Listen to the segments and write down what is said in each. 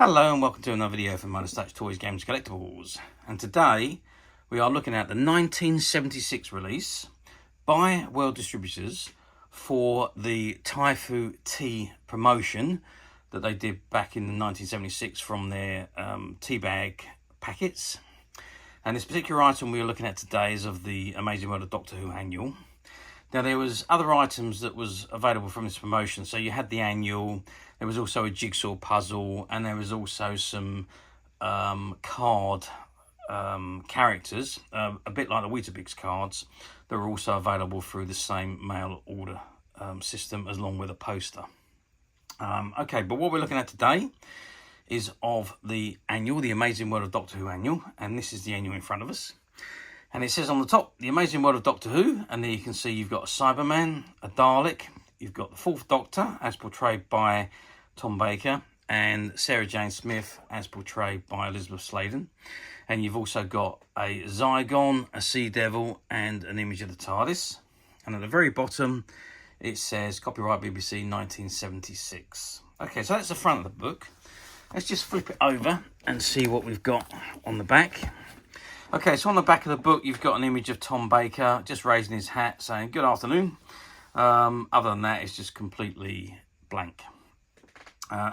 Hello and welcome to another video from Minus Touch Toys, Games, Collectibles. And today we are looking at the 1976 release by World Distributors for the Ty-phoo Tea Promotion that they did back in 1976 from their tea bag packets. And this particular item we are looking at today is of the Amazing World of Doctor Who annual. Now there was other items that was available from this promotion. So you had the annual, there was also a jigsaw puzzle, and there was also some card characters, a bit like the Weetabix cards, that were also available through the same mail order system, along with a poster. Okay, but what we're looking at today is of the annual, the Amazing World of Doctor Who annual, and this is the annual in front of us. And it says on the top, The Amazing World of Doctor Who, and there you can see you've got a Cyberman, a Dalek, you've got the Fourth Doctor, as portrayed by Tom Baker, and Sarah Jane Smith, as portrayed by Elizabeth Sladen. And you've also got a Zygon, a Sea Devil, and an image of the TARDIS. And at the very bottom, it says, copyright BBC 1976. Okay, so that's the front of the book. Let's just flip it over and see what we've got on the back. Okay, so on the back of the book, you've got an image of Tom Baker just raising his hat, saying, good afternoon. Other than that, it's just completely blank.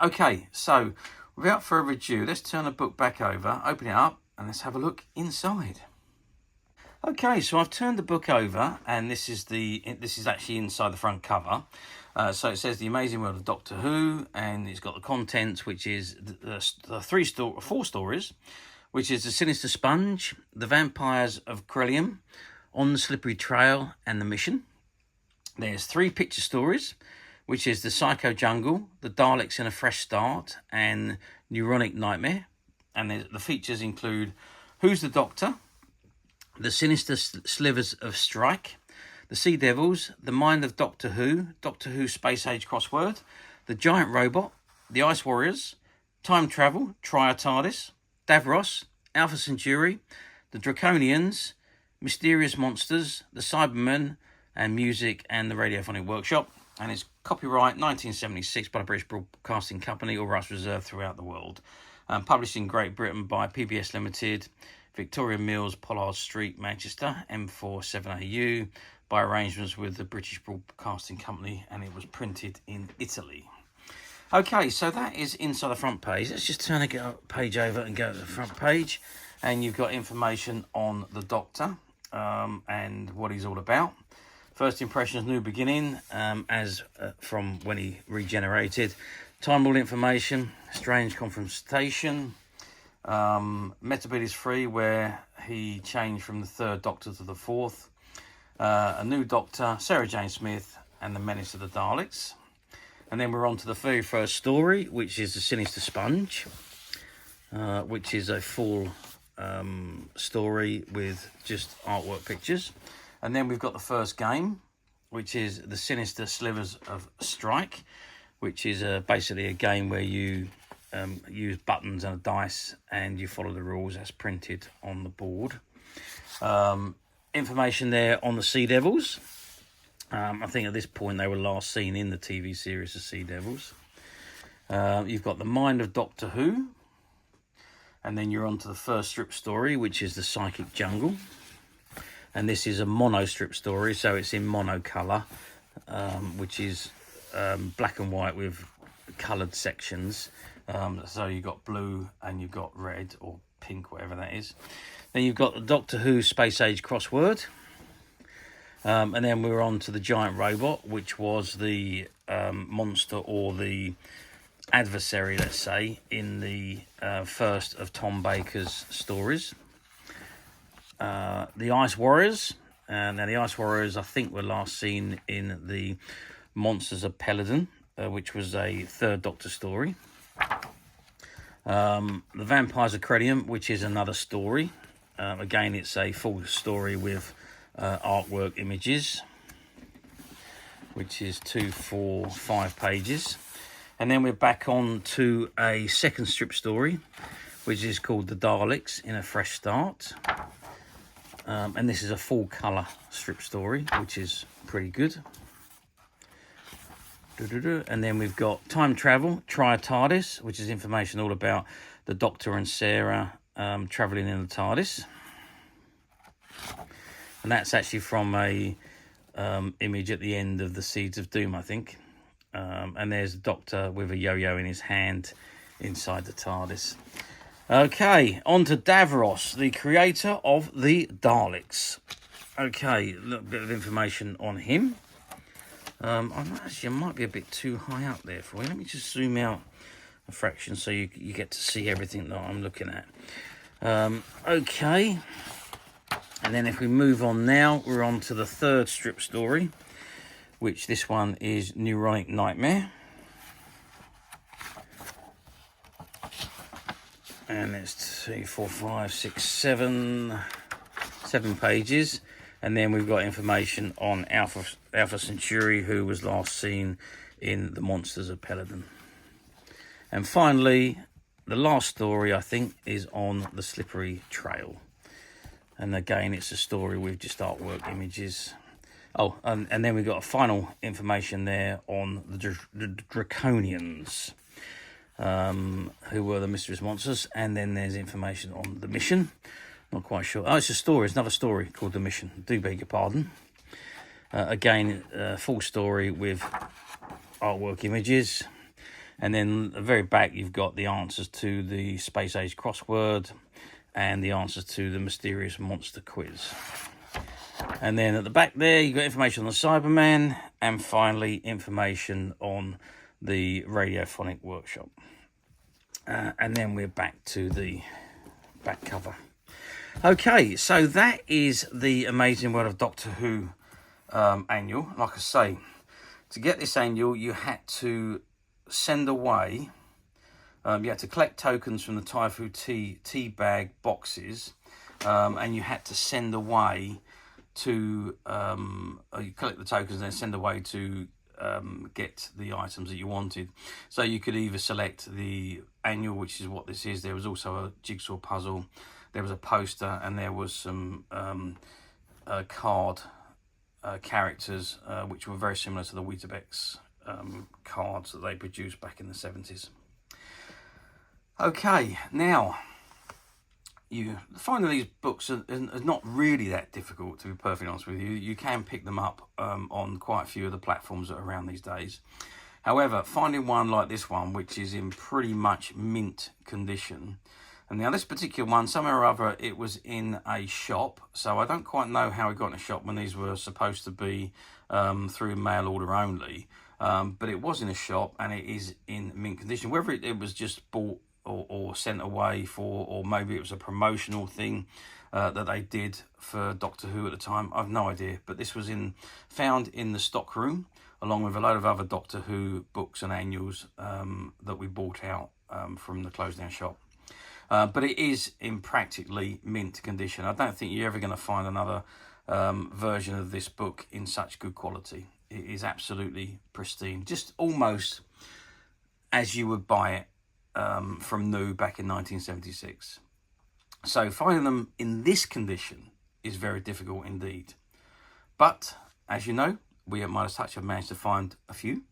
Okay, so without further ado, let's turn the book back over, open it up, and let's have a look inside. Okay, so I've turned the book over, and this is actually inside the front cover. So it says The Amazing World of Doctor Who, and it's got the contents, which is the four stories, which is The Sinister Sponge, The Vampires of Corellium, On the Slippery Trail, and The Mission. There's 3 picture stories, which is The Psycho Jungle, The Daleks in a Fresh Start, and Neuronic Nightmare. And the features include Who's the Doctor, The Sinister Slivers of Strike, The Sea Devils, The Mind of Doctor Who Space Age Crossword, The Giant Robot, The Ice Warriors, Time Travel, Try a TARDIS, Davros, Alpha Centauri, The Draconians, Mysterious Monsters, The Cybermen, and Music and the Radiophonic Workshop. And it's copyright 1976 by the British Broadcasting Company, all rights reserved throughout the world. Published in Great Britain by PBS Limited, Victoria Mills, Pollard Street, Manchester, M47AU, by arrangements with the British Broadcasting Company, and it was printed in Italy. Okay, so that is inside the front page. Let's just turn the page over and go to the front page. And you've got information on the Doctor and what he's all about. First impressions, new beginning, from when he regenerated. Time Lord information, strange confrontation. Metabit is free, where he changed from the 3rd Doctor to the 4th. A new Doctor, Sarah Jane Smith, and the Menace of the Daleks. And then we're on to the very first story, which is The Sinister Sponge, which is a full story with just artwork pictures. And then we've got the first game, which is The Sinister Slivers of Strike, which is basically a game where you use buttons and a dice, and you follow the rules as printed on the board. Information there on the Sea Devils. I think at this point they were last seen in the TV series The Sea Devils. You've got The Mind of Doctor Who. And then you're on to the first strip story, which is The Psychic Jungle. And this is a mono strip story, so it's in mono colour, which is black and white with coloured sections. So you've got blue and you've got red or pink, whatever that is. Then you've got the Doctor Who Space Age Crossword. And then we're on to the Giant Robot, which was the monster or the adversary, let's say, in the first of Tom Baker's stories. The Ice Warriors. Now, the Ice Warriors, I think, were last seen in the Monsters of Peladon, which was a 3rd Doctor story. The Vampires of Corellium, which is another story. Again, it's a full story with artwork images, which is 2, 4, 5 pages. And then we're back on to a second strip story, which is called The Daleks in a Fresh Start. And this is a full colour strip story, which is pretty good. And then we've got time travel, try a TARDIS, which is information all about the Doctor and Sarah travelling in the TARDIS. And that's actually from a image at the end of the Seeds of Doom, I think. And there's the Doctor with a yo-yo in his hand inside the TARDIS. Okay, on to Davros, the creator of the Daleks. Okay, a little bit of information on him. Actually, I might be a bit too high up there for you. Let me just zoom out a fraction so you get to see everything that I'm looking at. Okay. And then if we move on now, we're on to the third strip story, which this one is Neuronic Nightmare. And it's 2, 4, 5, 6, 7 pages. And then we've got information on Alpha Centauri, who was last seen in The Monsters of Peladon. And finally, the last story, I think, is on The Slippery Trail. And again, it's a story with just artwork images. Oh, and then we've got a final information there on the Draconians, who were the mysterious monsters. And then there's information on the mission. Not quite sure. Oh, it's a story. It's another story called The Mission. Do beg your pardon. Again, full story with artwork images. And then at the very back, you've got the answers to the Space Age crossword and the answers to the mysterious monster quiz. And then at the back there, you've got information on the Cyberman, and finally information on the radiophonic workshop. And then we're back to the back cover. Okay, so that is the Amazing World of Doctor Who annual. Like I say, to get this annual, you had to send away, you had to collect tokens from the Ty-phoo tea bag boxes, and you had to send away to, you collect the tokens and then send away to get the items that you wanted. So you could either select the annual, which is what this is. There was also a jigsaw puzzle, there was a poster, and there was some card characters, which were very similar to the Weetabix cards that they produced back in the 70s. Okay, now, finding these books is not really that difficult, to be perfectly honest with you. You can pick them up on quite a few of the platforms that are around these days. However, finding one like this one, which is in pretty much mint condition, and now this particular one, somehow or other, it was in a shop, so I don't quite know how it got in a shop when these were supposed to be through mail order only, but it was in a shop and it is in mint condition. Whether it was just bought or sent away for, or maybe it was a promotional thing that they did for Doctor Who at the time, I've no idea. But this was found in the stock room, along with a load of other Doctor Who books and annuals that we bought out from the closed down shop. But it is in practically mint condition. I don't think you're ever going to find another version of this book in such good quality. It is absolutely pristine, just almost as you would buy it from new back in 1976. So finding them in this condition is very difficult indeed. But as you know, we at Midas Touch have managed to find a few,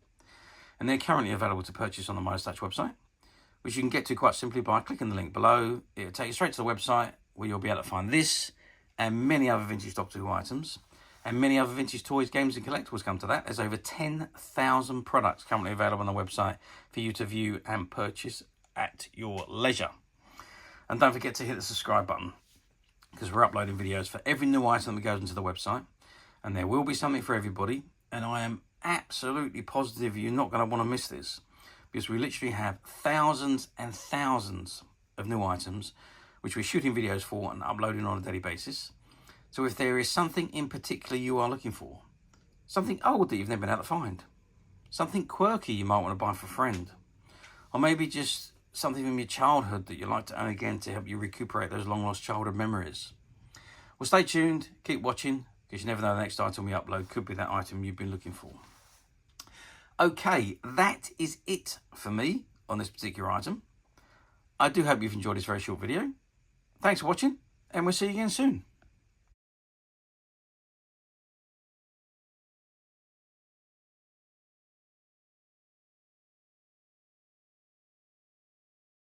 and they're currently available to purchase on the Midas Touch website, which you can get to quite simply by clicking the link below. It'll take you straight to the website where you'll be able to find this and many other vintage Doctor Who items, and many other vintage toys, games and collectibles come to that. There's over 10,000 products currently available on the website for you to view and purchase at your leisure. And don't forget to hit the subscribe button, because we're uploading videos for every new item that goes into the website, and there will be something for everybody. And I am absolutely positive you're not going to want to miss this, because we literally have thousands and thousands of new items which we're shooting videos for and uploading on a daily basis. So if there is something in particular you are looking for, something old that you've never been able to find, something quirky you might want to buy for a friend, or maybe just something from your childhood that you'd like to own again to help you recuperate those long lost childhood memories, well, stay tuned, keep watching, because you never know the next item we upload could be that item you've been looking for. Okay, that is it for me on this particular item. I do hope you've enjoyed this very short video. Thanks for watching, and we'll see you again soon.